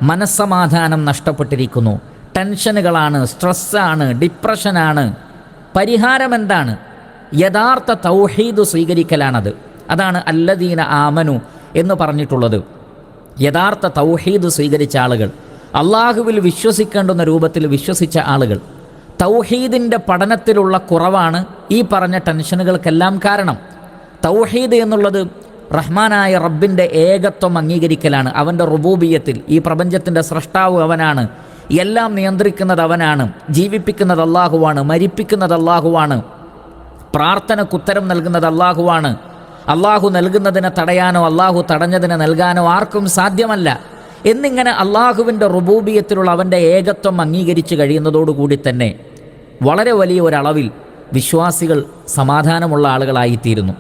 മനസ്സമാധാനം നഷ്ടപ്പെട്ടിരിക്കുന്നു, ടെൻഷനുകളാണ്, സ്ട്രെസ്സാണ്, ഡിപ്രഷനാണ്. പരിഹാരം എന്താണ്? യഥാർത്ഥ തൗഹീദ് സ്വീകരിക്കലാണത്. അതാണ് അല്ലദീന ആമനു എന്ന് പറഞ്ഞിട്ടുള്ളത്. യഥാർത്ഥ തൗഹീദ് സ്വീകരിച്ച ആളുകൾ, അള്ളാഹുവിൽ വിശ്വസിക്കേണ്ടുന്ന രൂപത്തിൽ വിശ്വസിച്ച ആളുകൾ. തൗഹീദിൻ്റെ പഠനത്തിലുള്ള കുറവാണ് ഈ പറഞ്ഞ ടെൻഷനുകൾക്കെല്ലാം കാരണം. തൗഹീദ് എന്നുള്ളത് റഹ്മാനായ റബ്ബിൻ്റെ ഏകത്വം അംഗീകരിക്കലാണ്. അവൻ്റെ റുബൂബിയത്തിൽ ഈ പ്രപഞ്ചത്തിൻ്റെ സ്രഷ്ടാവ് അവനാണ്, എല്ലാം നിയന്ത്രിക്കുന്നത് അവനാണ്, ജീവിപ്പിക്കുന്നത് അല്ലാഹുവാണ്, മരിപ്പിക്കുന്നത് അല്ലാഹുവാണ്, പ്രാർത്ഥനക്കുത്തരം നൽകുന്നത് അല്ലാഹുവാണ്. അല്ലാഹു നൽകുന്നതിനെ തടയാനോ അല്ലാഹു തടഞ്ഞതിനെ നൽകാനോ ആർക്കും സാധ്യമല്ല എന്നിങ്ങനെ അല്ലാഹുവിൻ്റെ റുബൂബിയത്തിലുള്ള അവൻ്റെ ഏകത്വം അംഗീകരിച്ച് കഴിയുന്നതോടുകൂടി തന്നെ വളരെ വലിയ ഒരളവിൽ വിശ്വാസികൾ സമാധാനമുള്ള ആളുകളായിത്തീരുന്നു.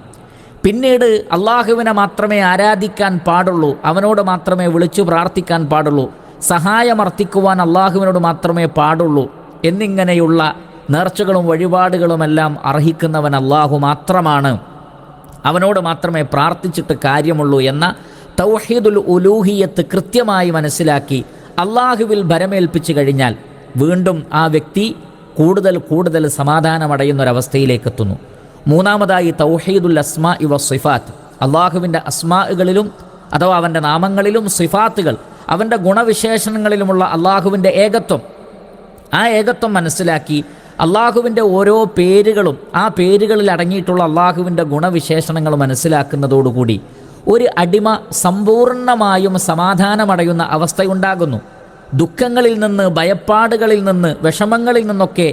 പിന്നീട് അല്ലാഹുവിനെ മാത്രമേ ആരാധിക്കാൻ പാടുള്ളൂ, അവനോട് മാത്രമേ വിളിച്ചു പ്രാർത്ഥിക്കാൻ പാടുള്ളൂ, സഹായമർത്ഥിക്കുവാൻ അല്ലാഹുവിനോട് മാത്രമേ പാടുള്ളൂ എന്നിങ്ങനെയുള്ള നേർച്ചകളും വഴിപാടുകളുമെല്ലാം അർഹിക്കുന്നവൻ അല്ലാഹു മാത്രമാണ്, അവനോട് മാത്രമേ പ്രാർത്ഥിച്ചിട്ട് കാര്യമുള്ളൂ എന്ന തൗഹീദുൽ ഉലൂഹിയത്ത് കൃത്യമായി മനസ്സിലാക്കി അല്ലാഹുവിൽ ഭരമേൽപ്പിച്ചു കഴിഞ്ഞാൽ വീണ്ടും ആ വ്യക്തി കൂടുതൽ കൂടുതൽ സമാധാനമടയുന്നൊരവസ്ഥയിലേക്കെത്തുന്നു. മൂന്നാമതായി തൗഹീദുൽ അസ്മാഇ വസ്സിഫാത്ത്, അല്ലാഹുവിൻ്റെ അസ്മാകളിലും അഥവാ അവൻ്റെ നാമങ്ങളിലും സിഫാത്തുകൾ, അവൻ്റെ ഗുണവിശേഷണങ്ങളിലുമുള്ള അല്ലാഹുവിൻ്റെ ഏകത്വം. ആ ഏകത്വം മനസ്സിലാക്കി അല്ലാഹുവിൻ്റെ ഓരോ പേരുകളും ആ പേരുകളിൽ അടങ്ങിയിട്ടുള്ള അല്ലാഹുവിൻ്റെ ഗുണവിശേഷണങ്ങൾ മനസ്സിലാക്കുന്നതോടുകൂടി ഒരു അടിമ സമ്പൂർണ്ണമായും സമാധാനമടയുന്ന അവസ്ഥയുണ്ടാകുന്നു. ദുഃഖങ്ങളിൽ നിന്ന്, ഭയപ്പാടുകളിൽ നിന്ന്, വിഷമങ്ങളിൽ നിന്നൊക്കെ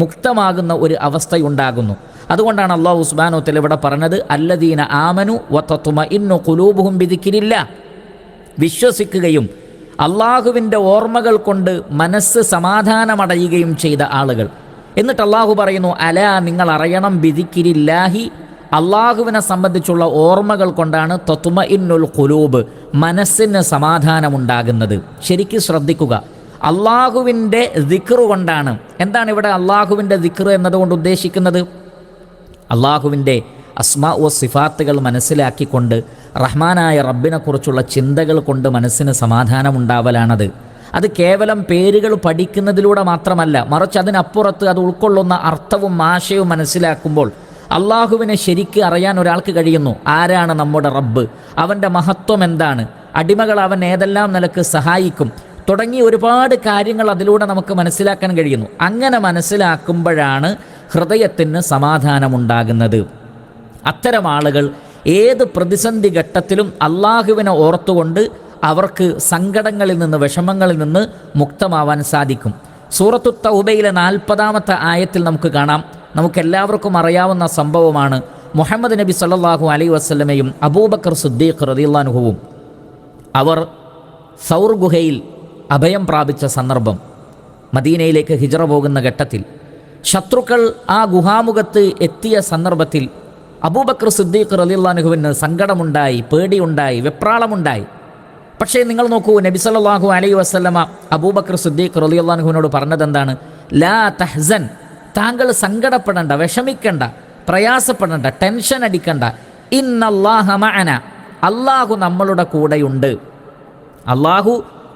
മുക്തമാകുന്ന ഒരു അവസ്ഥയുണ്ടാകുന്നു. അതുകൊണ്ടാണ് അല്ലാഹു സുബ്ഹാനഹു വ തആല ഇവിടെ പറഞ്ഞത് അല്ലദീന ആമനു വതത്മഇന്നു ഖുലൂബുഹും ബിദിക്രില്ലാഹ്, വിശ്വസിക്കുകയും അല്ലാഹുവിൻ്റെ ഓർമ്മകൾ കൊണ്ട് മനസ്സ് സമാധാനമടയുകയും ചെയ്ത ആളുകൾ. എന്നിട്ട് അല്ലാഹു പറയുന്നു അലാ, നിങ്ങൾ അറിയണം, ബിദിക്രില്ലാഹി, അല്ലാഹുവിനെ സംബന്ധിച്ചുള്ള ഓർമ്മകൾ കൊണ്ടാണ് തത്മഇന്നുൽ ഖുലൂബ്, മനസ്സിന് സമാധാനമുണ്ടാകുന്നത്. ശരിക്കും ശ്രദ്ധിക്കുക, അല്ലാഹുവിൻ്റെ ദിക്റ് കൊണ്ടാണ്. എന്താണ് ഇവിടെ അല്ലാഹുവിൻ്റെ ദിക്റ് എന്നതുകൊണ്ട് ഉദ്ദേശിക്കുന്നത്? അല്ലാഹുവിൻ്റെ അസ്മാ വ സിഫാത്തുകൾ മനസ്സിലാക്കിക്കൊണ്ട് റഹ്മാനായ റബ്ബിനെക്കുറിച്ചുള്ള ചിന്തകൾ കൊണ്ട് മനസ്സിന് സമാധാനമുണ്ടാവലാണത്. അത് കേവലം പേരുകൾ പഠിക്കുന്നതിലൂടെ മാത്രമല്ല, മറിച്ച് അതിനപ്പുറത്ത് അത് ഉൾക്കൊള്ളുന്ന അർത്ഥവും ആശയവും മനസ്സിലാക്കുമ്പോൾ അല്ലാഹുവിനെ ശരിക്ക് അറിയാൻ ഒരാൾക്ക് കഴിയുന്നു. ആരാണ് നമ്മുടെ റബ്ബ്, അവൻ്റെ മഹത്വം എന്താണ്, അടിമകൾ അവൻ ഏതെല്ലാം നിലക്ക് സഹായിക്കും തുടങ്ങി ഒരുപാട് കാര്യങ്ങൾ അതിലൂടെ നമുക്ക് മനസ്സിലാക്കാൻ കഴിയുന്നു. അങ്ങനെ മനസ്സിലാക്കുമ്പോഴാണ് ഹൃദയത്തിന് സമാധാനമുണ്ടാകുന്നത്. അത്തരം ആളുകൾ ഏത് പ്രതിസന്ധി ഘട്ടത്തിലും അല്ലാഹുവിനെ ഓർത്തുകൊണ്ട് അവർക്ക് സങ്കടങ്ങളിൽ നിന്ന്, വിഷമങ്ങളിൽ നിന്ന് മുക്തമാവാൻ സാധിക്കും. സൂറത്തു തൗബയിലെ 40-ാമത്തെ ആയത്തിൽ നമുക്ക് കാണാം, നമുക്കെല്ലാവർക്കും അറിയാവുന്ന സംഭവമാണ്. മുഹമ്മദ് നബി സല്ലല്ലാഹു അലൈഹി വസല്ലമയും അബൂബക്കർ സിദ്ദീഖ് റളിയല്ലാഹു അൻഹുവും അവർ സൗർ ഗുഹയിൽ അഭയം പ്രാപിച്ച സന്ദർഭം. മദീനയിലേക്ക് ഹിജ്റ പോകുന്ന ഘട്ടത്തിൽ ശത്രുക്കൾ ആ ഗുഹാമുഖത്ത് എത്തിയ സന്ദർഭത്തിൽ അബൂബക്കർ സിദ്ദീഖ് റളിയല്ലാഹു അൻഹുവിന് സങ്കടമുണ്ടായി, പേടിയുണ്ടായി, വെപ്രാളമുണ്ടായി. പക്ഷേ നിങ്ങൾ നോക്കൂ, നബി സല്ലല്ലാഹു അലൈഹി വസല്ലമ അബൂബക്കർ സിദ്ദീഖ് റളിയല്ലാഹു അൻഹുവിനോട് പറഞ്ഞതെന്താണ്? ലാ തഹ്സൻ, താങ്കൾ സങ്കടപ്പെടേണ്ട, വിഷമിക്കണ്ട, പ്രയാസപ്പെടേണ്ട, ടെൻഷൻ അടിക്കണ്ട. ഇന്നല്ലാഹ മഅന, അല്ലാഹു നമ്മളുടെ കൂടെയുണ്ട്. അല്ലാഹു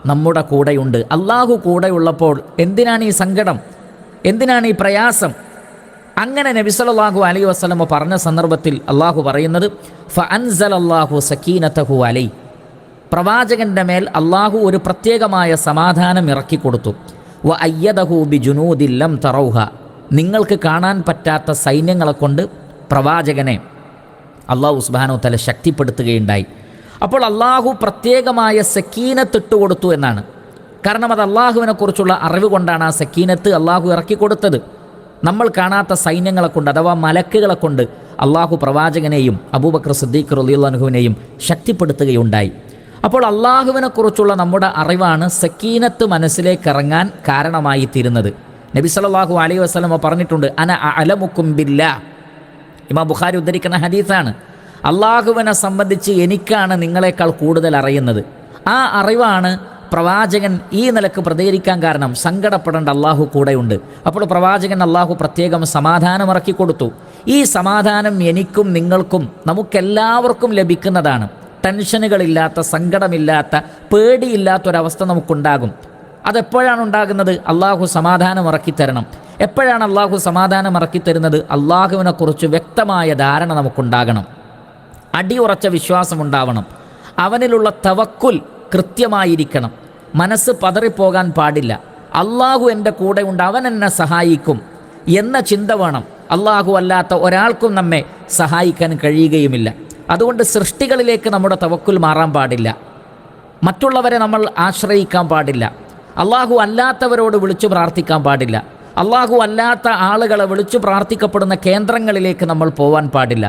നമ്മുടെ കൂടെയുണ്ട്. അല്ലാഹു കൂടെയുള്ളപ്പോൾ എന്തിനാണ് ഈ സങ്കടം, എന്തിനാണ് ഈ പ്രയാസം? അങ്ങനെ നബി സല്ലല്ലാഹു അലൈഹി വസല്ലമ പറഞ്ഞ സന്ദർഭത്തിൽ അല്ലാഹു പറയുന്നത് ഫഅൻസലല്ലാഹു സകീനതഹു അലൈ, പ്രവാചകൻ്റെ മേൽ അല്ലാഹു ഒരു പ്രത്യേകമായ സമാധാനം ഇറക്കിക്കൊടുത്തു. വ അയ്യദഹു ബിജുനൂദിൻ ലം തറൗഹ, നിങ്ങൾക്ക് കാണാൻ പറ്റാത്ത സൈന്യങ്ങളെ കൊണ്ട് പ്രവാചകനെ അല്ലാഹു സുബ്ഹാനഹു വ തആല ശക്തിപ്പെടുത്തുകയുണ്ടായി. അപ്പോൾ അല്ലാഹു പ്രത്യേകമായ സക്കീനത്ത് ഇട്ടുകൊടുത്തു എന്നാണ്. കാരണം അത് അല്ലാഹുവിനെക്കുറിച്ചുള്ള അറിവ് കൊണ്ടാണ് ആ സക്കീനത്ത് അല്ലാഹു ഇറക്കിക്കൊടുത്തത്. നമ്മൾ കാണാത്ത സൈന്യങ്ങളെ കൊണ്ട് അഥവാ മലക്കുകളെ കൊണ്ട് അല്ലാഹു പ്രവാചകനെയും അബൂബക്കർ സിദ്ദീഖ് റളിയല്ലാഹു അൻഹുവിനെയും ശക്തിപ്പെടുത്തുകയുണ്ടായി. അപ്പോൾ അല്ലാഹുവിനെക്കുറിച്ചുള്ള നമ്മുടെ അറിവാണ് സക്കീനത്ത് മനസ്സിലേക്ക് ഇറങ്ങാൻ കാരണമായി തീരുന്നത്. നബി സല്ലല്ലാഹു അലൈഹി വസല്ലമ പറഞ്ഞിട്ടുണ്ട്, അന അഅലമുക്കും ബില്ലാഹ്. ഇമാം ബുഖാരി ഉദ്ധരിക്കുന്ന ഹദീസാണ്. അല്ലാഹുവിനെ സംബന്ധിച്ച് എനിക്കാണ് നിങ്ങളെക്കാൾ കൂടുതൽ അറിയുന്നത്. ആ അറിവാണ് പ്രവാചകൻ ഈ നിലക്ക് പ്രതികരിക്കാൻ കാരണം. സങ്കടപ്പെടേണ്ട, അല്ലാഹു കൂടെയുണ്ട്. അപ്പോൾ പ്രവാചകൻ അല്ലാഹു പ്രത്യേകം സമാധാനം ഇറക്കി കൊടുത്തു. ഈ സമാധാനം എനിക്കും നിങ്ങൾക്കും നമുക്കെല്ലാവർക്കും ലഭിക്കുന്നതാണ്. ടെൻഷനുകളില്ലാത്ത, സങ്കടമില്ലാത്ത, പേടിയില്ലാത്തൊരവസ്ഥ നമുക്കുണ്ടാകും. അതെപ്പോഴാണ് ഉണ്ടാകുന്നത്? അള്ളാഹു സമാധാനം ഇറക്കിത്തരണം. എപ്പോഴാണ് അള്ളാഹു സമാധാനം ഇറക്കിത്തരുന്നത്? അള്ളാഹുവിനെക്കുറിച്ച് വ്യക്തമായ ധാരണ നമുക്കുണ്ടാകണം, അടിയുറച്ച വിശ്വാസമുണ്ടാവണം, അവനിലുള്ള തവക്കുൽ കൃത്യമായിരിക്കണം, മനസ്സ് പതറിപ്പോകാൻ പാടില്ല. അള്ളാഹു എൻ്റെ കൂടെ ഉണ്ട്, അവൻ എന്നെ സഹായിക്കും എന്ന ചിന്ത വേണം. അള്ളാഹു അല്ലാത്ത ഒരാൾക്കും നമ്മെ സഹായിക്കാൻ കഴിയുകയുമില്ല. അതുകൊണ്ട് സൃഷ്ടികളിലേക്ക് നമ്മുടെ തവക്കുൽ മാറാൻ പാടില്ല, മറ്റുള്ളവരെ നമ്മൾ ആശ്രയിക്കാൻ പാടില്ല, അള്ളാഹു അല്ലാത്തവരോട് വിളിച്ചു പ്രാർത്ഥിക്കാൻ പാടില്ല, അള്ളാഹു അല്ലാത്ത ആളുകളെ വിളിച്ചു പ്രാർത്ഥിക്കപ്പെടുന്ന കേന്ദ്രങ്ങളിലേക്ക് നമ്മൾ പോകാൻ പാടില്ല.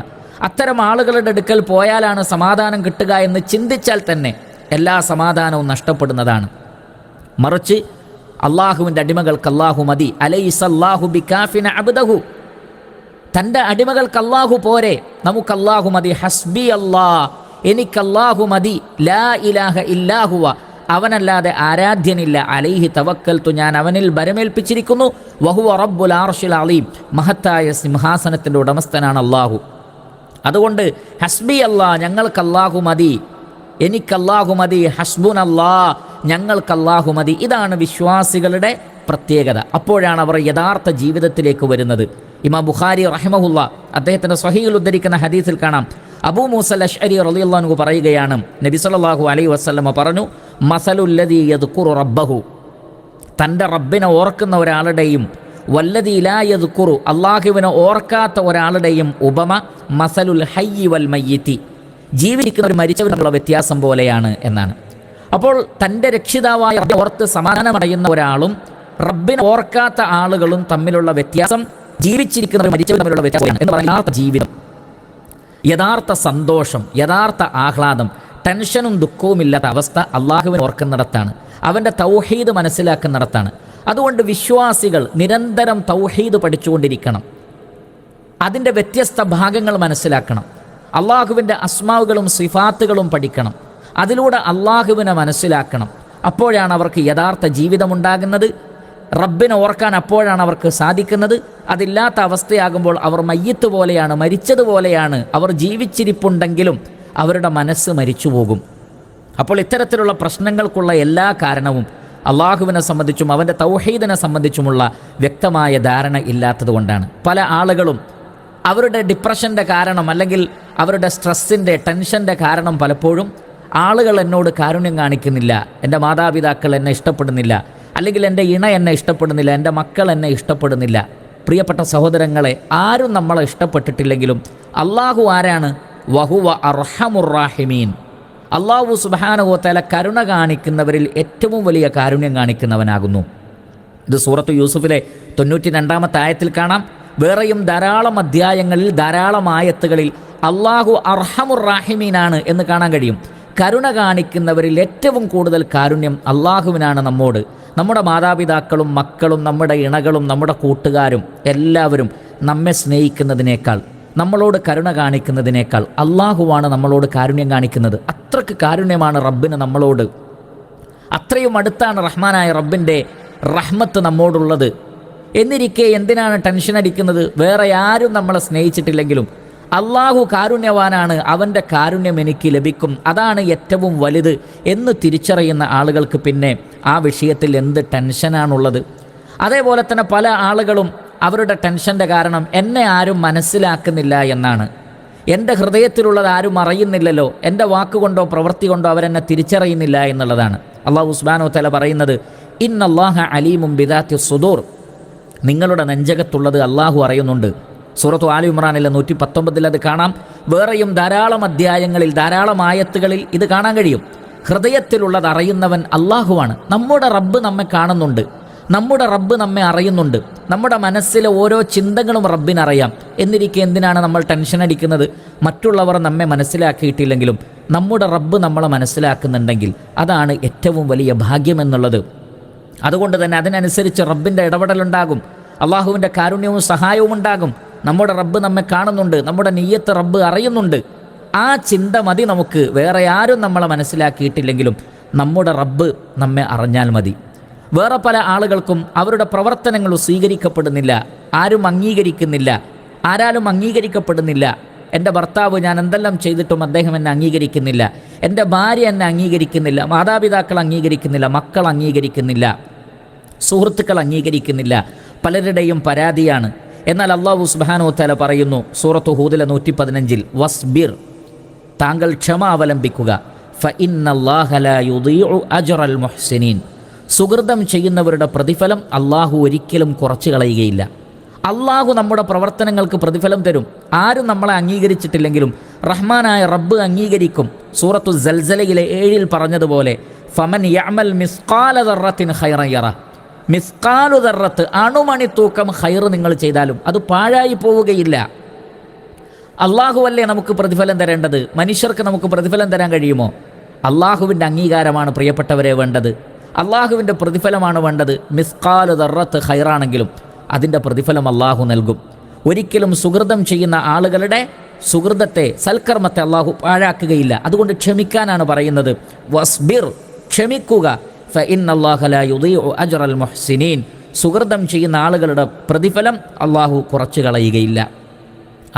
അത്തരം ആളുകളുടെ അടുക്കൽ പോയാലാണ് സമാധാനം കിട്ടുക എന്ന് ചിന്തിച്ചാൽ തന്നെ എല്ലാ സമാധാനവും നഷ്ടപ്പെടുന്നതാണ്. മറിച്ച് അള്ളാഹുവിൻ്റെ അടിമകൾക്ക് അല്ലാഹു മതി. അലൈസല്ലാഹു ബികാഫിന അബ്ദഹു, തൻ്റെ അടിമകൾക്ക് അല്ലാഹു പോരെ, നമുക്ക് അല്ലാഹു മതി. ഹസ്ബി അല്ലാഹ്, എനിക്കല്ലാഹു മതി. ലാ ഇലാഹ ഇല്ലാഹുവ, അവനല്ലാതെ ആരാധ്യനില്ല. അലൈഹി തവക്കൽതു, ഞാൻ അവനിൽ ബരമേൽപ്പിച്ചിരിക്കുന്നു. വഹുവ റബ്ബുൽ അർശിൽ അലീം, മഹത്തായ സിംഹാസനത്തിൻ്റെ ഉടമസ്ഥനാണ് അല്ലാഹു. അതുകൊണ്ട് ഹസ്ബി അല്ലാഹ്, ഞങ്ങൾക്ക് അല്ലാഹു മതി, എനിക്കല്ലാഹു മതി. ഹസ്ബുൻ അല്ലാഹ്, ഞങ്ങൾക്ക് അല്ലാഹു മതി. ഇതാണ് വിശ്വാസികളുടെ പ്രത്യേകത. അപ്പോഴാണ് അവർ യഥാർത്ഥ ജീവിതത്തിലേക്ക് വരുന്നത്. ഇമാം ബുഖാരി റഹിമഹുല്ല അദ്ദേഹത്തിൻ്റെ സ്വഹീഹിൽ ഉദ്ധരിക്കുന്ന ഹദീസിൽ കാണാം, അബൂ മൂസൽ അശ്അരി റളിയല്ലാഹു അൻഹു പറയുകയാണ്, നബി സല്ലല്ലാഹു അലൈഹി വസല്ലമ പറഞ്ഞു, മസലുല്ലദീ യദ്കുറു റബ്ബഹു, തൻ്റെ റബ്ബിനെ ഓർക്കുന്ന ഒരാളുടെയും വല്ലദീ ലാ യദ്കുറു, അല്ലാഹുവിനെ ഓർക്കാത്ത ഒരാളുടെയും ഉപമ മസലുൽ ഹയ്യി വൽ മയ്യിത്തി, ജീവിക്കുന്ന ഒരു മരിച്ചവനുള്ള വ്യത്യാസം പോലെയാണ് എന്നാണ്. അപ്പോൾ തൻ്റെ രക്ഷിതാവായ റബ്ബിനെ ഓർത്ത് സമാധാനമടയുന്ന ഒരാളും റബ്ബിനെ ഓർക്കാത്ത ആളുകളും തമ്മിലുള്ള വ്യത്യാസം ജീവിച്ചിരിക്കുന്നവരും മരിച്ചവരും തമ്മിലുള്ള വ്യത്യാസമാണ് എന്ന് പറയുന്നത്. യഥാർത്ഥ ജീവിതം, യഥാർത്ഥ സന്തോഷം, യഥാർത്ഥ ആഹ്ലാദം, ടെൻഷനും ദുഃഖവും ഇല്ലാത്ത അവസ്ഥ അള്ളാഹുവിനെ ഓർക്കുന്നിടത്താണ്, അവൻ്റെ തൗഹീദ് മനസ്സിലാക്കുന്നിടത്താണ്. അതുകൊണ്ട് വിശ്വാസികൾ നിരന്തരം തൗഹീദ് പഠിച്ചുകൊണ്ടിരിക്കണം, അതിൻ്റെ വ്യത്യസ്ത ഭാഗങ്ങൾ മനസ്സിലാക്കണം, അള്ളാഹുവിൻ്റെ അസ്മാവുകളും സിഫാത്തുകളും പഠിക്കണം, അതിലൂടെ അള്ളാഹുവിനെ മനസ്സിലാക്കണം. അപ്പോഴാണ് അവർക്ക് യഥാർത്ഥ ജീവിതമുണ്ടാകുന്നത്. റബ്ബിനെ ഓർക്കാൻ അപ്പോഴാണ് അവർക്ക് സാധിക്കുന്നത്. അതില്ലാത്ത അവസ്ഥയാകുമ്പോൾ അവർ മയ്യത്ത് പോലെയാണ്, മരിച്ചതുപോലെയാണ്. അവർ ജീവിച്ചിരിപ്പുണ്ടെങ്കിലും അവരുടെ മനസ്സ് മരിച്ചു പോകും. അപ്പോൾ ഇത്തരത്തിലുള്ള പ്രശ്നങ്ങൾക്കുള്ള എല്ലാ കാരണവും അള്ളാഹുവിനെ സംബന്ധിച്ചും അവൻ്റെ തൗഹീദിനെ സംബന്ധിച്ചുമുള്ള വ്യക്തമായ ധാരണ ഇല്ലാത്തത് കൊണ്ടാണ്. പല ആളുകളും അവരുടെ ഡിപ്രഷൻ്റെ കാരണം, അല്ലെങ്കിൽ അവരുടെ സ്ട്രെസ്സിൻ്റെ, ടെൻഷൻ്റെ കാരണം പലപ്പോഴും ആളുകൾ എന്നോട് കാരുണ്യം കാണിക്കുന്നില്ല, എൻ്റെ മാതാപിതാക്കൾ എന്നെ ഇഷ്ടപ്പെടുന്നില്ല, അല്ലെങ്കിൽ എൻ്റെ ഇണ എന്നെ ഇഷ്ടപ്പെടുന്നില്ല, എൻ്റെ മക്കൾ എന്നെ ഇഷ്ടപ്പെടുന്നില്ല. പ്രിയപ്പെട്ട സഹോദരങ്ങളെ, ആരും നമ്മളെ ഇഷ്ടപ്പെട്ടിട്ടില്ലെങ്കിലും അള്ളാഹു ആരാണ്? വഹുവ അർഹമുർ റാഹിമീൻ, അള്ളാഹു സുബ്ഹാനഹു വ തആല കരുണ കാണിക്കുന്നവരിൽ ഏറ്റവും വലിയ കാരുണ്യം കാണിക്കുന്നവനാകുന്നു. ഇത് സൂറത്ത് യൂസുഫിലെ 92-ാമത്തെ ആയത്തിൽ കാണാം. വേറെയും ധാരാളം അധ്യായങ്ങളിൽ, ധാരാളം ആയത്തുകളിൽ അള്ളാഹു അർഹമുർ റാഹിമീനാണ് എന്ന് കാണാൻ കഴിയും. കരുണ കാണിക്കുന്നവരിൽ ഏറ്റവും കൂടുതൽ കാരുണ്യം അള്ളാഹുവിനാണ് നമ്മോട്. നമ്മുടെ മാതാപിതാക്കളും മക്കളും നമ്മുടെ ഇണകളും നമ്മുടെ കൂട്ടുകാരും എല്ലാവരും നമ്മെ സ്നേഹിക്കുന്നതിനേക്കാൾ, നമ്മളോട് കരുണ കാണിക്കുന്നതിനേക്കാൾ അള്ളാഹുവാണ് നമ്മളോട് കാരുണ്യം കാണിക്കുന്നത്. അത്രയ്ക്ക് കാരുണ്യമാണ് റബ്ബിന് നമ്മളോട്. അത്രയും അടുത്താണ് റഹ്മാനായ റബ്ബിൻ്റെ റഹ്മത്ത് നമ്മോടുള്ളത്. എന്നിരിക്കെ എന്തിനാണ് ടെൻഷൻ അടിക്കുന്നത്? വേറെ ആരും നമ്മളെ സ്നേഹിച്ചിട്ടില്ലെങ്കിലും അള്ളാഹു കാരുണ്യവാനാണ്, അവൻ്റെ കാരുണ്യം എനിക്ക് ലഭിക്കും, അതാണ് ഏറ്റവും വലുത് എന്ന് തിരിച്ചറിയുന്ന ആളുകൾക്ക് പിന്നെ ആ വിഷയത്തിൽ എന്ത് ടെൻഷനാണുള്ളത്? അതേപോലെ തന്നെ പല ആളുകളും അവരുടെ ടെൻഷൻ്റെ കാരണം എന്നെ ആരും മനസ്സിലാക്കുന്നില്ല എന്നാണ്. എൻ്റെ ഹൃദയത്തിലുള്ളത് ആരും അറിയുന്നില്ലല്ലോ, എൻ്റെ വാക്കുകൊണ്ടോ പ്രവൃത്തി കൊണ്ടോ അവരെന്നെ തിരിച്ചറിയുന്നില്ല എന്നുള്ളതാണ്. അല്ലാഹു സുബ്ഹാനഹു വ തആല പറയുന്നത്, ഇന്നല്ലാഹ അലീമും ബിദാത്തി സുദൂർ, നിങ്ങളുടെ നെഞ്ചകത്തുള്ളത് അള്ളാഹു അറിയുന്നുണ്ട്. സൂറത്തു ആലി ഇമ്രാനിലെ 119 അത് കാണാം. വേറെയും ധാരാളം അധ്യായങ്ങളിൽ, ധാരാളം ആയത്തുകളിൽ ഇത് കാണാൻ കഴിയും. ഹൃദയത്തിലുള്ളത് അറിയുന്നവൻ അള്ളാഹുവാണ്. നമ്മുടെ റബ്ബ് നമ്മെ കാണുന്നുണ്ട്, നമ്മുടെ റബ്ബ് നമ്മെ അറിയുന്നുണ്ട്, നമ്മുടെ മനസ്സിലെ ഓരോ ചിന്തകളും റബ്ബിനറിയാം. എന്നിരിക്കെ എന്തിനാണ് നമ്മൾ ടെൻഷൻ അടിക്കുന്നത്? മറ്റുള്ളവർ നമ്മെ മനസ്സിലാക്കിയിട്ടില്ലെങ്കിലും നമ്മുടെ റബ്ബ് നമ്മളെ മനസ്സിലാക്കുന്നുണ്ടെങ്കിൽ അതാണ് ഏറ്റവും വലിയ ഭാഗ്യമെന്നുള്ളത്. അതുകൊണ്ട് തന്നെ അതിനനുസരിച്ച് റബ്ബിൻ്റെ ഇടപെടലുണ്ടാകും, അള്ളാഹുവിൻ്റെ കാരുണ്യവും സഹായവും ഉണ്ടാകും. നമ്മുടെ റബ്ബ് നമ്മെ കാണുന്നുണ്ട്, നമ്മുടെ നിയ്യത്ത് റബ്ബ് അറിയുന്നുണ്ട്. ആ ചിന്ത മതി നമുക്ക്. വേറെ ആരും നമ്മളെ മനസ്സിലാക്കിയിട്ടില്ലെങ്കിലും നമ്മുടെ റബ്ബ് നമ്മെ അറിഞ്ഞാൽ മതി. വേറെ പല ആളുകൾക്കും അവരുടെ പ്രവർത്തനങ്ങൾ സ്വീകരിക്കപ്പെടുന്നില്ല, ആരും അംഗീകരിക്കുന്നില്ല, ആരാലും അംഗീകരിക്കപ്പെടുന്നില്ല. എൻ്റെ ഭർത്താവ്, ഞാൻ എന്തെല്ലാം ചെയ്തിട്ടും അദ്ദേഹം എന്നെ അംഗീകരിക്കുന്നില്ല, എൻ്റെ ഭാര്യ എന്നെ അംഗീകരിക്കുന്നില്ല, മാതാപിതാക്കൾ അംഗീകരിക്കുന്നില്ല, മക്കൾ അംഗീകരിക്കുന്നില്ല, സുഹൃത്തുക്കൾ അംഗീകരിക്കുന്നില്ല, പലരുടെയും പരാതിയാണ്. എന്നാൽ അല്ലാഹു സുബ്ഹാനഹു വ തആല പറയുന്നു സൂറത്ത് ഹൂദിലെ 115-ൽ, വസ്ബിർ, താങ്കൾ ക്ഷമ അവലംബിക്കുക, ഫഇന്നല്ലാഹ ലാ യുദീഉ അജ്റൽ മുഹ്സിനീൻ, സുകൃതം ചെയ്യുന്നവരുടെ പ്രതിഫലം അള്ളാഹു ഒരിക്കലും കുറച്ച് കളയുകയില്ല. അള്ളാഹു നമ്മുടെ പ്രവർത്തനങ്ങൾക്ക് പ്രതിഫലം തരും. ആരും നമ്മളെ അംഗീകരിച്ചിട്ടില്ലെങ്കിലും റഹ്മാനായ റബ്ബ് അംഗീകരിക്കും. സൂറത്തു സൽസലയിലെ 7-ൽ പറഞ്ഞതുപോലെ, ഫമൻ യഅമൽ മിസ്ഖാല ദർറത്തിൻ ഖൈറൻ യറ, മിസ്ഖാലു ദർറത്ത്, അണുമണി തൂക്കം ഖൈർ നിങ്ങൾ ചെയ്താലും അത് പാഴായി പോവുകയില്ല. അള്ളാഹുവല്ലേ നമുക്ക് പ്രതിഫലം തരേണ്ടത്? മനുഷ്യർക്ക് നമുക്ക് പ്രതിഫലം തരാൻ കഴിയുമോ? അള്ളാഹുവിൻ്റെ അംഗീകാരമാണ് പ്രിയപ്പെട്ടവരെ വേണ്ടത്. അള്ളാഹുവിൻ്റെ പ്രതിഫലമാണ് വേണ്ടത്. മിസ്ഖാലു ദർറത്ത് ഖൈറാണെങ്കിലും അതിൻ്റെ പ്രതിഫലം അള്ളാഹു നൽകും. ഒരിക്കലും സുഹൃതം ചെയ്യുന്ന ആളുകളുടെ സുഹൃതത്തെ, സൽക്കർമ്മത്തെ അള്ളാഹു പാഴാക്കുകയില്ല. അതുകൊണ്ട് ക്ഷമിക്കാനാണ് പറയുന്നത്. വസ്ബിർ, ക്ഷമിക്കുക, ഫഇന്നല്ലാഹ ലാ യുദീഉ അജ്റൽ മുഹ്സിനീൻ, സുഹൃതം ചെയ്യുന്ന ആളുകളുടെ പ്രതിഫലം അള്ളാഹു കുറച്ച് കളയുകയില്ല.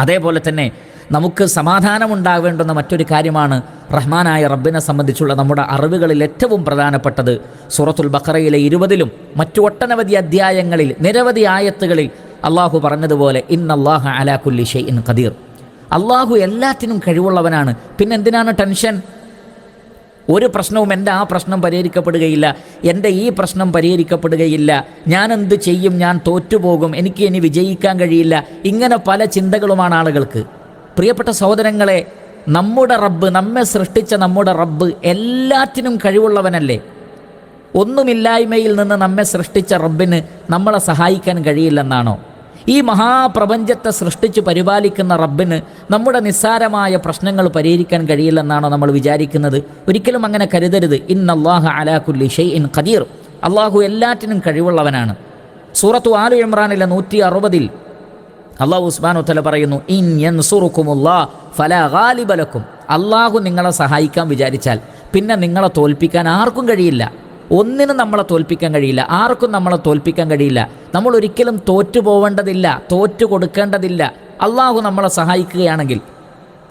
അതേപോലെ തന്നെ നമുക്ക് സമാധാനമുണ്ടാവേണ്ടുന്ന മറ്റൊരു കാര്യമാണ് റഹ്മാനായ റബ്ബിനെ സംബന്ധിച്ചുള്ള നമ്മുടെ അറിവുകളിൽ ഏറ്റവും പ്രധാനപ്പെട്ടത്. സൂറത്തുൽ ബഖറയിലെ 20-ലും മറ്റു ഒട്ടനവധി അധ്യായങ്ങളിൽ നിരവധി ആയത്തുകളിൽ അള്ളാഹു പറഞ്ഞതുപോലെ, ഇന്നല്ലാഹ അലാ കുല്ലി ഷൈഇൻ ഖദീർ, അള്ളാഹു എല്ലാറ്റിനും കഴിവുള്ളവനാണ്. പിന്നെന്തിനാണ് ടെൻഷൻ? ഒരു പ്രശ്നവും എൻ്റെ ആ പ്രശ്നം പരിഹരിക്കപ്പെടുകയില്ല, എൻ്റെ ഈ പ്രശ്നം പരിഹരിക്കപ്പെടുകയില്ല, ഞാൻ എന്ത് ചെയ്യും, ഞാൻ തോറ്റുപോകും, എനിക്ക് ഇനി വിജയിക്കാൻ കഴിയില്ല, ഇങ്ങനെ പല ചിന്തകളുമാണ് ആളുകൾക്ക്. പ്രിയപ്പെട്ട സഹോദരങ്ങളെ, നമ്മുടെ റബ്ബ്, നമ്മെ സൃഷ്ടിച്ച നമ്മുടെ റബ്ബ് എല്ലാറ്റിനും കഴിവുള്ളവനല്ലേ? ഒന്നുമില്ലായ്മയിൽ നിന്ന് നമ്മെ സൃഷ്ടിച്ച റബ്ബിന് നമ്മളെ സഹായിക്കാൻ കഴിയില്ലെന്നാണോ? ഈ മഹാപ്രപഞ്ചത്തെ സൃഷ്ടിച്ച് പരിപാലിക്കുന്ന റബ്ബിന് നമ്മുടെ നിസ്സാരമായ പ്രശ്നങ്ങൾ പരിഹരിക്കാൻ കഴിയില്ലെന്നാണോ നമ്മൾ വിചാരിക്കുന്നത്? ഒരിക്കലും അങ്ങനെ കരുതരുത്. ഇന്നല്ലാഹ അലാ കുല്ലി ഷൈഇൻ ഖദീർ, അള്ളാഹു എല്ലാറ്റിനും കഴിവുള്ളവനാണ്. സൂറത്തു ആലു ഇമ്രാനിലെ 160-ൽ അള്ളാഹു സുബ്ഹാനഹു വ തആല പറയുന്നു, ഇൻ യൻസുറുകുമുല്ലാഹ് ഫലാ ഗാലിബ ലക്കും, അള്ളാഹു നിങ്ങളെ സഹായിക്കാൻ വിചാരിച്ചാൽ പിന്നെ നിങ്ങളെ തോൽപ്പിക്കാൻ ആർക്കും കഴിയില്ല. ഒന്നിനും നമ്മളെ തോൽപ്പിക്കാൻ കഴിയില്ല, ആർക്കും നമ്മളെ തോൽപ്പിക്കാൻ കഴിയില്ല. നമ്മൾ ഒരിക്കലും തോറ്റു പോവേണ്ടതില്ല, തോറ്റു കൊടുക്കേണ്ടതില്ല. അള്ളാഹു നമ്മളെ സഹായിക്കുകയാണെങ്കിൽ,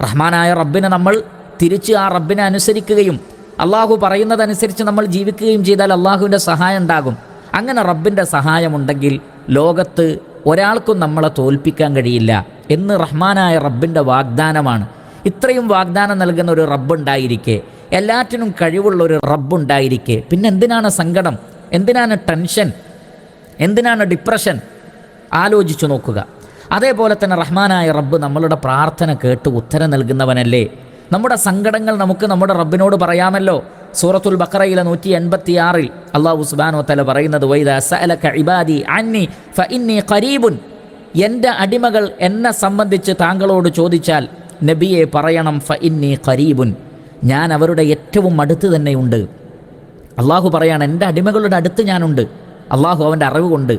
റഹ്മാനായ റബ്ബിനെ നമ്മൾ തിരിച്ച് ആ റബ്ബിനെ അനുസരിക്കുകയും അള്ളാഹു പറയുന്നതനുസരിച്ച് നമ്മൾ ജീവിക്കുകയും ചെയ്താൽ അള്ളാഹുവിൻ്റെ സഹായം ഉണ്ടാകും. അങ്ങനെ റബ്ബിൻ്റെ സഹായമുണ്ടെങ്കിൽ ലോകത്ത് ഒരാൾക്കും നമ്മളെ തോൽപ്പിക്കാൻ കഴിയില്ല എന്ന് റഹ്മാനായ റബ്ബിൻ്റെ വാഗ്ദാനമാണ്. ഇത്രയും വാഗ്ദാനം നൽകുന്ന ഒരു റബ്ബുണ്ടായിരിക്കെ, എല്ലാറ്റിനും കഴിവുള്ള ഒരു റബ്ബുണ്ടായിരിക്കെ, പിന്നെ എന്തിനാണ് സങ്കടം, എന്തിനാണ് ടെൻഷൻ, എന്തിനാണ് ഡിപ്രഷൻ? ആലോചിച്ചു നോക്കുക. അതേപോലെ തന്നെ റഹ്മാനായ റബ്ബ് നമ്മളുടെ പ്രാർത്ഥന കേട്ട് ഉത്തരം നൽകുന്നവനല്ലേ? നമ്മുടെ സങ്കടങ്ങൾ നമുക്ക് നമ്മുടെ റബ്ബിനോട് പറയാമല്ലോ. സൂറത്തുൽ ബഖറയിലെ 186-ൽ അല്ലാഹു സുബ്ഹാനഹു വ തആല പറയുന്നത്, വൈദാ സഅലക ഇബാദി അന്നി ഫഇന്നി ഖരീബുൻ, എൻ്റെ അടിമകൾ എന്നെ സംബന്ധിച്ച് താങ്കളോട് ചോദിച്ചാൽ നബിയെ പറയണം, ഫഇന്നി ഖരീബുൻ, ഞാൻ അവരുടെ ഏറ്റവും അടുത്ത് തന്നെയുണ്ട്. അള്ളാഹു പറയാണ്, എൻ്റെ അടിമകളുടെ അടുത്ത് ഞാനുണ്ട്. അള്ളാഹു അവൻ്റെ അറിവ് കൊണ്ട്,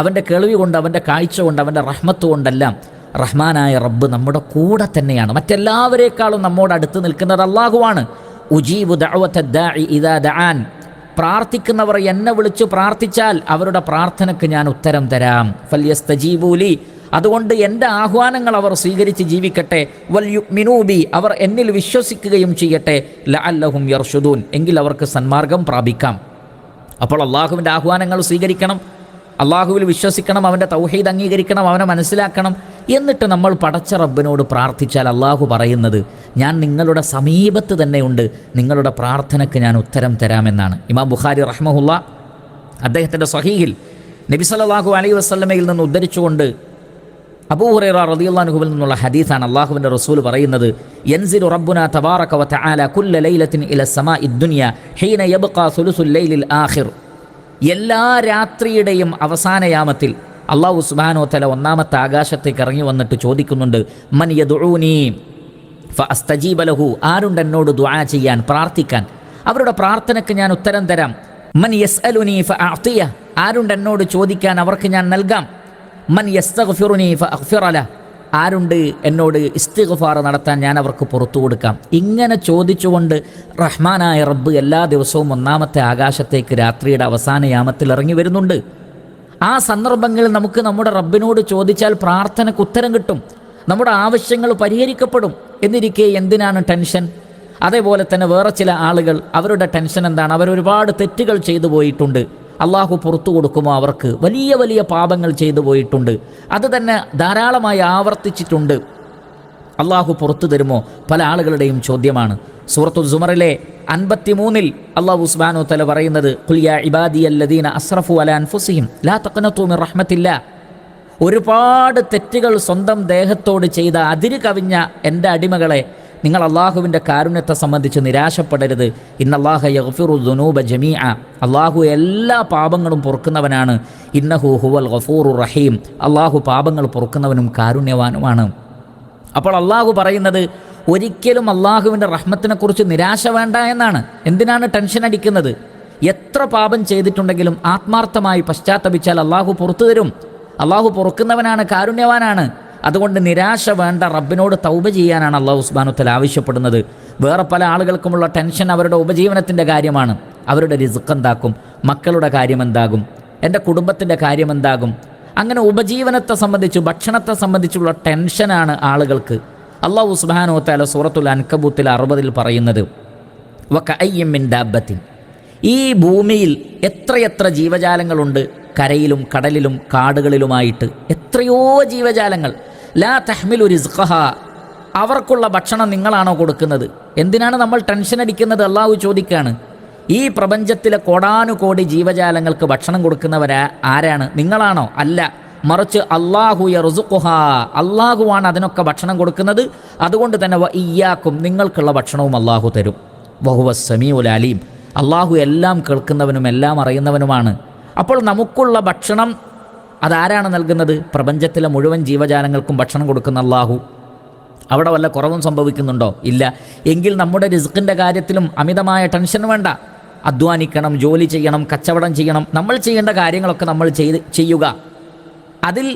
അവൻ്റെ കേൾവി കൊണ്ട്, അവൻ്റെ കാഴ്ച കൊണ്ട്, അവൻ്റെ റഹ്മത്ത് കൊണ്ടെല്ലാം റഹ്മാനായ റബ്ബ് നമ്മുടെ കൂടെ തന്നെയാണ്. മറ്റെല്ലാവരേക്കാളും നമ്മോട് അടുത്ത് നിൽക്കുന്നത് അള്ളാഹുവാണ്. ഉജീബു ദഅവത ദാഇ ഇദാ ദഅൻ, പ്രാർത്ഥിക്കുന്നവർ എന്നെ വിളിച്ച് പ്രാർത്ഥിച്ചാൽ അവരുടെ പ്രാർത്ഥനയ്ക്ക് ഞാൻ ഉത്തരം തരാം. ഫൽയസ്തജീബൂ ലി, അതുകൊണ്ട് എൻ്റെ ആഹ്വാനങ്ങൾ അവർ സ്വീകരിച്ച് ജീവിക്കട്ടെ. വൽ യുഅ്മിനൂ ബി, അവർ എന്നിൽ വിശ്വസിക്കുകയും ചെയ്യട്ടെ. ലഅല്ലഹും യർഷുദൂൻ, എങ്കിൽ അവർക്ക് സന്മാർഗം പ്രാപിക്കാം. അപ്പോൾ അള്ളാഹുവിൻ്റെ ആഹ്വാനങ്ങൾ സ്വീകരിക്കണം, അള്ളാഹുവിൽ വിശ്വസിക്കണം, അവൻ്റെ തൗഹീദ് അംഗീകരിക്കണം, അവനെ മനസ്സിലാക്കണം. എന്നിട്ട് നമ്മൾ പടച്ച റബ്ബിനോട് പ്രാർത്ഥിച്ചാൽ അള്ളാഹു പറയുന്നത്, ഞാൻ നിങ്ങളുടെ സമീപത്ത് തന്നെയുണ്ട്, നിങ്ങളുടെ പ്രാർത്ഥനയ്ക്ക് ഞാൻ ഉത്തരം തരാമെന്നാണ്. ഇമാം ബുഖാരി റഹ്മഹുല്ലാ അദ്ദേഹത്തിൻ്റെ സ്വഹീഹിൽ നബി സല്ലല്ലാഹു അലൈഹി വസല്ലമയിൽ നിന്ന് ഉദ്ധരിച്ചുകൊണ്ട് അബൂ ഹുറൈറ റളിയല്ലാഹു അൻഹുവിൽ നിന്നുള്ള ഹദീസാണ്. അള്ളാഹുവിൻ്റെ റസൂൽ പറയുന്നത്, യൻസിലു റബ്ബുനാ തബാറക വ തആല കുല്ല ലൈലത്തിൻ ഇല സമാഇ ദുനിയ ഹീന യബ്ഖാ സുലുസുൽ ലൈലിൽ ആഖിർ, എല്ലാ രാത്രിയുടെയും അവസാനയാമത്തിൽ അള്ളാഹു സുബ്ഹാനഹു വ തആല ഒന്നാമത്തെ ആകാശത്തേക്ക് ഇറങ്ങി വന്നിട്ട് ചോദിക്കുന്നുണ്ട്, മൻ യദ്ഉനി ഫഅസ്തജീബ ലഹു, ആരുണ്ട് എന്നോട് ദുആ ചെയ്യാൻ, പ്രാർത്ഥിക്കാൻ, അവരുടെ പ്രാർത്ഥനയ്ക്ക് ഞാൻ ഉത്തരം തരാം. മൻ യസ്അലുനി ഫഅഅതിയ, ആരുണ്ട് എന്നോട് ചോദിക്കാൻ, അവർക്ക് ഞാൻ നൽകാം. മൻ യസ്തഗ്ഫിറുനി ഫഅഗ്ഫിറ ലഹു, ആരുണ്ട് എന്നോട് ഇസ്തിഗ്ഫാർ നടത്താൻ, ഞാൻ അവർക്ക് പുറത്തു കൊടുക്കാം. ഇങ്ങനെ ചോദിച്ചുകൊണ്ട് റഹ്മാനായ റബ്ബ് എല്ലാ ദിവസവും ഒന്നാമത്തെ ആകാശത്തേക്ക് രാത്രിയുടെ അവസാന യാമത്തിൽ ഇറങ്ങി വരുന്നുണ്ട്. ആ സന്ദർഭങ്ങളിൽ നമുക്ക് നമ്മുടെ റബ്ബിനോട് ചോദിച്ചാൽ പ്രാർത്ഥനയ്ക്ക് ഉത്തരം കിട്ടും. നമ്മുടെ ആവശ്യങ്ങൾ പരിഹരിക്കപ്പെടും. എന്നിരിക്കെ എന്തിനാണ് ടെൻഷൻ? അതേപോലെ തന്നെ വേറെ ചില ആളുകൾ, അവരുടെ ടെൻഷൻ എന്താണ്? അവരൊരുപാട് തെറ്റുകൾ ചെയ്തു പോയിട്ടുണ്ട്. അള്ളാഹു പുറത്തു കൊടുക്കുമോ? അവർക്ക് വലിയ വലിയ പാപങ്ങൾ ചെയ്തു പോയിട്ടുണ്ട്. അത് തന്നെ ധാരാളമായി ആവർത്തിച്ചിട്ടുണ്ട്. അള്ളാഹു പുറത്തു തരുമോ? പല ആളുകളുടെയും ചോദ്യമാണ്. സൂറത്തുൽ സുമറിലെ 53 അള്ളാഹു സുബ്ഹാനഹു വ തആല പറയുന്നത്, ഖുൽ യാ ഇബാദിയല്ലദീന അസ്റഫു അലാ അൻഫുസിഹിം ലാ തഖ്നതു മിർ റഹ്മത്തില്ലാ. ഒരുപാട് തെറ്റുകൾ സ്വന്തം ദേഹത്തോട് ചെയ്ത അതിര് കവിഞ്ഞ എൻ്റെ അടിമകളെ, നിങ്ങൾ അള്ളാഹുവിൻ്റെ കാരുണ്യത്തെ സംബന്ധിച്ച് നിരാശപ്പെടരുത്. ഇന്നല്ലാഹ യഗ്ഫിറു ദുനൂബ ജമീഅ. അള്ളാഹു എല്ലാ പാപങ്ങളും പൊറുക്കുന്നവനാണ്. ഇന്നഹു ഹുവൽ ഗഫൂറുർ റഹീം. അള്ളാഹു പാപങ്ങൾ പൊറുക്കുന്നവനും കാരുണ്യവാനുമാണ്. അപ്പോൾ അള്ളാഹു പറയുന്നത്, ഒരിക്കലും അള്ളാഹുവിൻ്റെ റഹ്മത്തിനെക്കുറിച്ച് നിരാശ വേണ്ട എന്നാണ്. എന്തിനാണ് ടെൻഷൻ അടിക്കുന്നത്? എത്ര പാപം ചെയ്തിട്ടുണ്ടെങ്കിലും ആത്മാർത്ഥമായി പശ്ചാത്തപിച്ചാൽ അള്ളാഹു പുറത്തു തരും. അള്ളാഹു പൊറുക്കുന്നവനാണ്, കാരുണ്യവാനാണ്. അതുകൊണ്ട് നിരാശ വേണ്ട, റബ്ബിനോട് തൗബ ചെയ്യാനാണ് അള്ളാഹു സുബ്ഹാനഹു വ തആല ആവശ്യപ്പെടുന്നത്. വേറെ പല ആളുകൾക്കുമുള്ള ടെൻഷൻ അവരുടെ ഉപജീവനത്തിൻ്റെ കാര്യമാണ്. അവരുടെ റിസ്ക് എന്താക്കും? മക്കളുടെ കാര്യം എന്താകും? എൻ്റെ കുടുംബത്തിൻ്റെ കാര്യം എന്താകും? അങ്ങനെ ഉപജീവനത്തെ സംബന്ധിച്ച്, ഭക്ഷണത്തെ സംബന്ധിച്ചുള്ള ടെൻഷനാണ് ആളുകൾക്ക്. അള്ളാഹു സുബ്ഹാനഹു വ തആല സൂറത്തുൽ അൻകബൂത്തിൽ 60 പറയുന്നത്, വകഅയ്യിൻ മിൻ ദാബത്തിൻ. ഈ ഭൂമിയിൽ എത്രയെത്ര ജീവജാലങ്ങളുണ്ട്, കരയിലും കടലിലും കാടുകളിലുമായിട്ട് എത്രയോ ജീവജാലങ്ങൾ. ലാ തഹ്മിലു റിസ്ഖഹ. അവർക്കുള്ള ഭക്ഷണം നിങ്ങളാണോ കൊടുക്കുന്നത്? എന്തിനാണ് നമ്മൾ ടെൻഷൻ അടിക്കുന്നത്? അള്ളാഹു ചോദിക്കുകയാണ്. ഈ പ്രപഞ്ചത്തിലെ കോടാനുകോടി ജീവജാലങ്ങൾക്ക് ഭക്ഷണം കൊടുക്കുന്നവരാ ആരാണ്? നിങ്ങളാണോ? അല്ല, മറിച്ച് അല്ലാഹു യർസുഖുഹ. അള്ളാഹുവാണ് അതിനൊക്കെ ഭക്ഷണം കൊടുക്കുന്നത്. അതുകൊണ്ട് തന്നെ വ ഇയ്യാക്കും, നിങ്ങൾക്കുള്ള ഭക്ഷണവും അള്ളാഹു തരും. വഹുവസ് സമീഉൽ അലീം. അള്ളാഹു എല്ലാം കേൾക്കുന്നവനും എല്ലാം അറിയുന്നവനുമാണ്. അപ്പോൾ നമുക്കുള്ള ഭക്ഷണം അതാരാണ് നൽകുന്നത്? പ്രപഞ്ചത്തിലെ മുഴുവൻ ജീവജാലങ്ങൾക്കും ഭക്ഷണം കൊടുക്കുന്ന അള്ളാഹു. അവിടെ വല്ല കുറവും സംഭവിക്കുന്നുണ്ടോ? ഇല്ല. എങ്കിൽ നമ്മുടെ റിസ്ക്കിൻ്റെ കാര്യത്തിലും അമിതമായ ടെൻഷൻ വേണ്ട. അധ്വാനിക്കണം, ജോലി ചെയ്യണം, കച്ചവടം ചെയ്യണം. നമ്മൾ ചെയ്യേണ്ട കാര്യങ്ങളൊക്കെ നമ്മൾ ചെയ്യുക. അതിൽ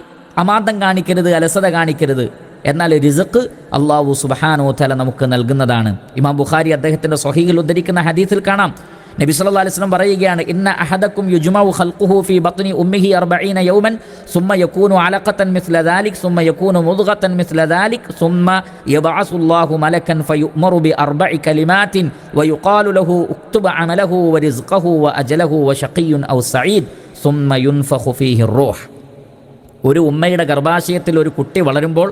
അമാന്തം കാണിക്കരുത്, അലസത കാണിക്കരുത്. എന്നാൽ റിസ്ക് അല്ലാഹു സുബ്ഹാനഹു വ തആല നമുക്ക് നൽകുന്നതാണ്. ഇമാം ബുഖാരി അദ്ദേഹത്തിൻ്റെ സ്വഹീഹിൽ ഉദ്ധരിക്കുന്ന ഹദീസിൽ കാണാം, നബി സല്ലല്ലാഹു അലൈഹി വസല്ലം പറയുകയാണ്, ഇന്ന അഹദക്കും യുജ്മഉ ഖൽഖുഹു ഫീ ബത്നി ഉമ്മിഹി 40 യൗമൻ സുമ്മ യകൂനു അലഖതൻ മിസ്ല ദാലിക് സുമ്മ യകൂനു മുദ്ഗതൻ മിസ്ല ദാലിക് സുമ്മ യബ്അസുല്ലാഹു മലക്കൻ ഫയുഅ്മറു ബി 4 കലിമാത്തിൻ വയുഖാലു ലഹു ഉക്തുബ് അമലഹു വറിസ്ഖഹു വഅജലഹു വശഖിയ്യുൻ ഔ സഈദ് സുമ്മ യുൻഫഖു ഫീഹി റൂഹ്. ഒരു ഉമ്മയുടെ ഗർഭാശയത്തിൽ ഒരു കുട്ടി വളരുമ്പോൾ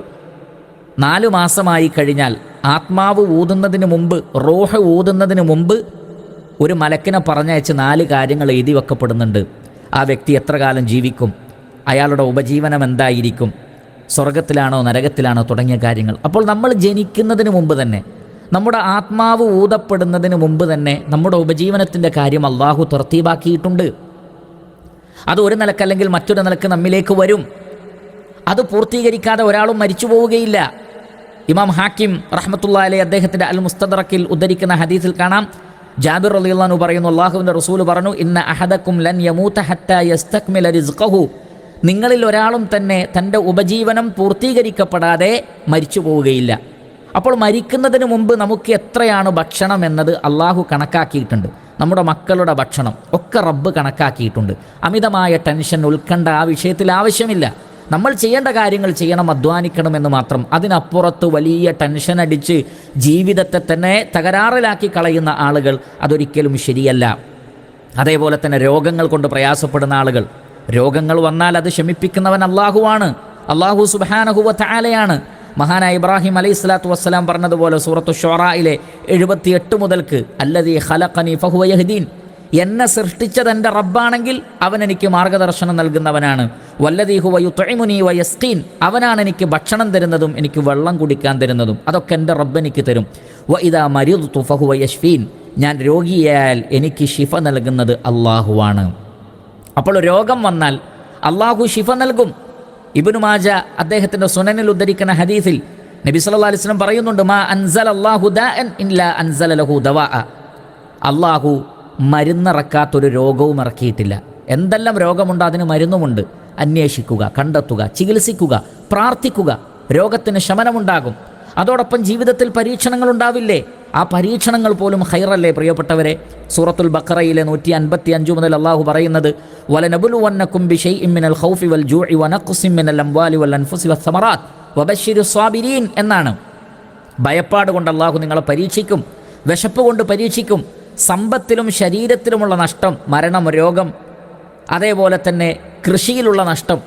4 മാസമായി കഴിഞ്ഞാൽ ആത്മാവ് ഊതുന്നതിന് മുമ്പ്, റൂഹ് ഊതുന്നതിന് മുമ്പ് ഒരു മലക്കിനെ പറഞ്ഞയച്ച് 4 കാര്യങ്ങൾ എഴുതി വെക്കപ്പെടുന്നുണ്ട്. ആ വ്യക്തി എത്ര കാലം ജീവിക്കും, അയാളുടെ ഉപജീവനം എന്തായിരിക്കും, സ്വർഗത്തിലാണോ നരകത്തിലാണോ തുടങ്ങിയ കാര്യങ്ങൾ. അപ്പോൾ നമ്മൾ ജനിക്കുന്നതിന് മുമ്പ് തന്നെ, നമ്മുടെ ആത്മാവ് ഊതപ്പെടുന്നതിന് മുമ്പ് തന്നെ നമ്മുടെ ഉപജീവനത്തിൻ്റെ കാര്യം അള്ളാഹു തർത്തീബാക്കിയിട്ടുണ്ട്. അത് ഒരു നിലക്കല്ലെങ്കിൽ മറ്റൊരു നിലക്ക് നമ്മിലേക്ക് വരും. അത് പൂർത്തീകരിക്കാതെ ഒരാളും മരിച്ചു പോവുകയില്ല. ഇമാം ഹാക്കിം റഹ്മത്തുള്ളാഹി അലൈഹി അദ്ദേഹത്തിൻ്റെ അൽ മുസ്തദറക്കിൽ ഉദ്ധരിക്കുന്ന ഹദീസിൽ കാണാം, ജാബിർ റളിയല്ലാഹു അൻഹു പറയുന്നു, അല്ലാഹുവിൻ്റെ റസൂൽ പറഞ്ഞു, ഇന്ന അഹദക്കും ലൻ യമൂത ഹത്താ യസ്തക്മില റിസ്ഖഹു. നിങ്ങളിൽ ഒരാളും തന്നെ തൻ്റെ ഉപജീവനം പൂർത്തീകരിക്കപ്പെടാതെ മരിച്ചു പോവുകയില്ല. അപ്പോൾ മരിക്കുന്നതിന് മുമ്പ് നമുക്ക് എത്രയാണ് ഭക്ഷണം എന്നത് അള്ളാഹു കണക്കാക്കിയിട്ടുണ്ട്. നമ്മുടെ മക്കളുടെ ഭക്ഷണം ഒക്കെ റബ്ബ് കണക്കാക്കിയിട്ടുണ്ട്. അമിതമായ ടെൻഷൻ, ഉത്കണ്ഠ ആ വിഷയത്തിൽ ആവശ്യമില്ല. നമ്മൾ ചെയ്യേണ്ട കാര്യങ്ങൾ ചെയ്യണം, അധ്വാനിക്കണമെന്ന് മാത്രം. അതിനപ്പുറത്ത് വലിയ ടെൻഷൻ അടിച്ച് ജീവിതത്തെ തന്നെ തകരാറിലാക്കി കളയുന്ന ആളുകൾ, അതൊരിക്കലും ശരിയല്ല. അതേപോലെ തന്നെ രോഗങ്ങൾ കൊണ്ട് പ്രയാസപ്പെടുന്ന ആളുകൾ, രോഗങ്ങൾ വന്നാൽ അത് ശമിപ്പിക്കുന്നവൻ അള്ളാഹുവാണ്. അള്ളാഹു സുബ്ഹാനഹു വ തആലയാണ്. മഹാനായ ഇബ്രാഹിം അലൈഹിസ്സലാത്തു വസ്സലാം പറഞ്ഞതുപോലെ സൂറത്തു ശുആറയിലെ 78 മുതൽക്ക്, അല്ലദീ ഖലഖനി ഫഹുവ യഹ്ദീൻ, എന്നെ സൃഷ്ടിച്ചത് എൻ്റെ റബ്ബാണെങ്കിൽ അവൻ എനിക്ക് മാർഗദർശനം നൽകുന്നവനാണ്. വല്ലദീ ഹുവ യുത്ഇമുനി വയസ്ഖീൻ, അവനാണ് എനിക്ക് ഭക്ഷണം തരുന്നതും എനിക്ക് വെള്ളം കുടിക്കാൻ തരുന്നതും. അതൊക്കെ എൻ്റെ റബ്ബ് എനിക്ക് തരും. വ ഇദാ മരിദ്തു ഫഹുവ യശ്ഫീൻ, ഞാൻ രോഗിയായാൽ എനിക്ക് ശിഫ നൽകുന്നത് അള്ളാഹുവാണ്. അപ്പോൾ രോഗം വന്നാൽ അള്ളാഹു ശിഫ നൽകും. ഇബ്നു മാജ അദ്ദേഹത്തിൻ്റെ സുനനിൽ ഉദ്ധരിക്കുന്ന ഹദീസിൽ നബി സല്ലല്ലാഹു അലൈഹി വസല്ലം പറയുന്നുണ്ട്, മാ അൻസലല്ലാഹു ദാഅൻ ഇല്ലാ അൻസല ലഹു ദവാഅ. അള്ളാഹു മരുന്നിറക്കാത്തൊരു രോഗവും ഇറക്കിയിട്ടില്ല. എന്തെല്ലാം രോഗമുണ്ടോ അതിന് മരുന്നുമുണ്ട്. അന്വേഷിക്കുക, കണ്ടെത്തുക, ചികിത്സിക്കുക, പ്രാർത്ഥിക്കുക, രോഗത്തിന് ശമനമുണ്ടാകും. അതോടൊപ്പം ജീവിതത്തിൽ പരീക്ഷണങ്ങൾ ഉണ്ടാവില്ലേ? ആ പരീക്ഷണങ്ങൾ പോലും ഖൈറല്ലേ പ്രിയപ്പെട്ടവരെ? സൂറത്തുൽ ബഖറയിലെ 155 മുതൽ അള്ളാഹു പറയുന്നത്, വലനബ്ലുവന്നകും ബിശൈഇൻ മിനൽ ഖൗഫി വൽ ജൂഇ വനഖ്സിൻ മിനൽ അംവാലി വൽ അൻഫുസി വസ്സമറാത്ത് വബശ്ശിരി സ്വാബിരീൻ എന്നാണ്. ഭയപ്പാട് കൊണ്ട് അള്ളാഹു നിങ്ങളെ പരീക്ഷിക്കും, വിശപ്പ് കൊണ്ട് പരീക്ഷിക്കും, സമ്പത്തിലും ശരീരത്തിലുമുള്ള നഷ്ടം, മരണം, രോഗം, അതേപോലെ തന്നെ കൃഷിയിലുള്ള നഷ്ടം,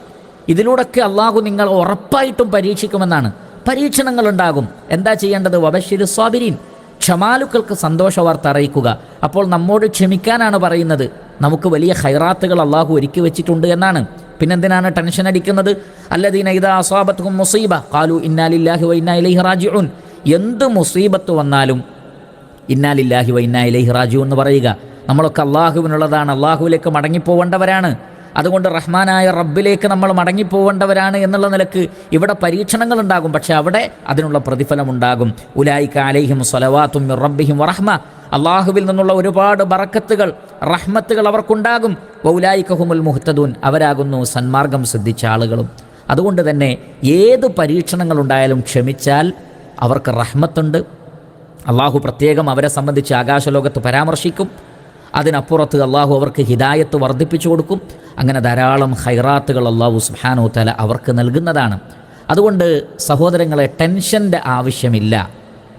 ഇതിലൂടെയൊക്കെ അള്ളാഹു നിങ്ങൾ ഉറപ്പായിട്ടും പരീക്ഷിക്കുമെന്നാണ്. പരീക്ഷണങ്ങളുണ്ടാകും. എന്താ ചെയ്യേണ്ടത്? വബശ്ശിരി സ്വാബിരീൻ, ക്ഷമാലുക്കൾക്ക് സന്തോഷ വാർത്ത അറിയിക്കുക. അപ്പോൾ നമ്മോട് ക്ഷമിക്കാനാണ് പറയുന്നത്. നമുക്ക് വലിയ ഖൈറാത്തുകൾ അള്ളാഹു ഒരുക്കി വെച്ചിട്ടുണ്ട് എന്നാണ്. പിന്നെന്തിനാണ് ടെൻഷൻ അടിക്കുന്നത്? അല്ലദീന ഇദാ അസ്വാബത്തുഹും മുസീബ ഖാലു ഇന്നാ ലില്ലാഹി വ ഇന്നാ ഇലൈഹി റാജിഊൻ. എന്ത് മുസീബത്ത് വന്നാലും ഇന്നാ ലില്ലാഹി വ ഇന്നാ ഇലൈഹി റാജിഊൻ എന്ന് പറയുക. നമ്മളൊക്കെ അള്ളാഹുവിനുള്ളതാണ്, അള്ളാഹുവിലേക്ക് മടങ്ങിപ്പോവേണ്ടവരാണ്. അതുകൊണ്ട് റഹ്മാനായ റബ്ബിലേക്ക് നമ്മൾ മടങ്ങിപ്പോവേണ്ടവരാണ് എന്നുള്ള നിലക്ക് ഇവിടെ പരീക്ഷണങ്ങളുണ്ടാകും. പക്ഷേ അവിടെ അതിനുള്ള പ്രതിഫലമുണ്ടാകും. ഉലൈക അലൈഹിം സ്വലവാത്തും മിർ റബ്ബിഹിം വറഹ്മ, അള്ളാഹുവിൽ നിന്നുള്ള ഒരുപാട് ബറക്കത്തുകൾ, റഹ്മത്തുകൾ അവർക്കുണ്ടാകും. വൗലൈക ഹുമുൽ മുഹ്തദൂൻ, അവരാകുന്നു സന്മാർഗം സിദ്ധിച്ച ആളുകളും. അതുകൊണ്ട് തന്നെ ഏത് പരീക്ഷണങ്ങളുണ്ടായാലും ക്ഷമിച്ചാൽ അവർക്ക് റഹ്മത്തുണ്ട്. അള്ളാഹു പ്രത്യേകം അവരെ സംബന്ധിച്ച് ആകാശലോകത്ത് പരാമർശിക്കും. അതിനപ്പുറത്ത് അള്ളാഹു അവർക്ക് ഹിദായത്ത് വർദ്ധിപ്പിച്ചു കൊടുക്കും. അങ്ങനെ ധാരാളം ഖൈറാത്തുകൾ അള്ളാഹു സുബ്ഹാനഹു വ തആല അവർക്ക് നൽകുന്നതാണ്. അതുകൊണ്ട് സഹോദരങ്ങളെ, ടെൻഷൻ്റെ ആവശ്യമില്ല,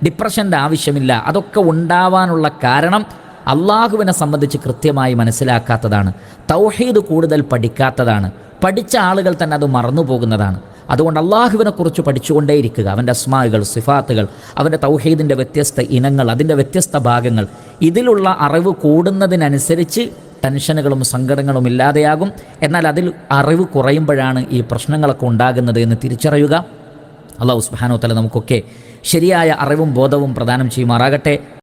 ഡിപ്രഷൻ്റെ ആവശ്യമില്ല. അതൊക്കെ ഉണ്ടാവാനുള്ള കാരണം അള്ളാഹുവിനെ സംബന്ധിച്ച് കൃത്യമായി മനസ്സിലാക്കാത്തതാണ്, തൗഹീദ് കൂടുതൽ പഠിക്കാത്തതാണ്, പഠിച്ച ആളുകൾ തന്നെ അത് മറന്നു പോകുന്നതാണ്. അതുകൊണ്ട് അള്ളാഹുവിനെക്കുറിച്ച് പഠിച്ചുകൊണ്ടേയിരിക്കുക. അവൻ്റെ അസ്മാകൾ, സിഫാത്തുകൾ, അവൻ്റെ തൗഹീദിൻ്റെ വ്യത്യസ്ത ഇനങ്ങൾ, അതിൻ്റെ വ്യത്യസ്ത ഭാഗങ്ങൾ, ഇതിലുള്ള അറിവ് കൂടുന്നതിനനുസരിച്ച് ടെൻഷനുകളും സങ്കടങ്ങളും ഇല്ലാതെയാകും. എന്നാൽ അതിൽ അറിവ് കുറയുമ്പോഴാണ് ഈ പ്രശ്നങ്ങളൊക്കെ ഉണ്ടാകുന്നത് എന്ന് തിരിച്ചറിയുക. അല്ലാഹു സുബ്ഹാനഹു വ തആല നമുക്കൊക്കെ ശരിയായ അറിവും ബോധവും പ്രദാനം ചെയ്യുമാറാകട്ടെ.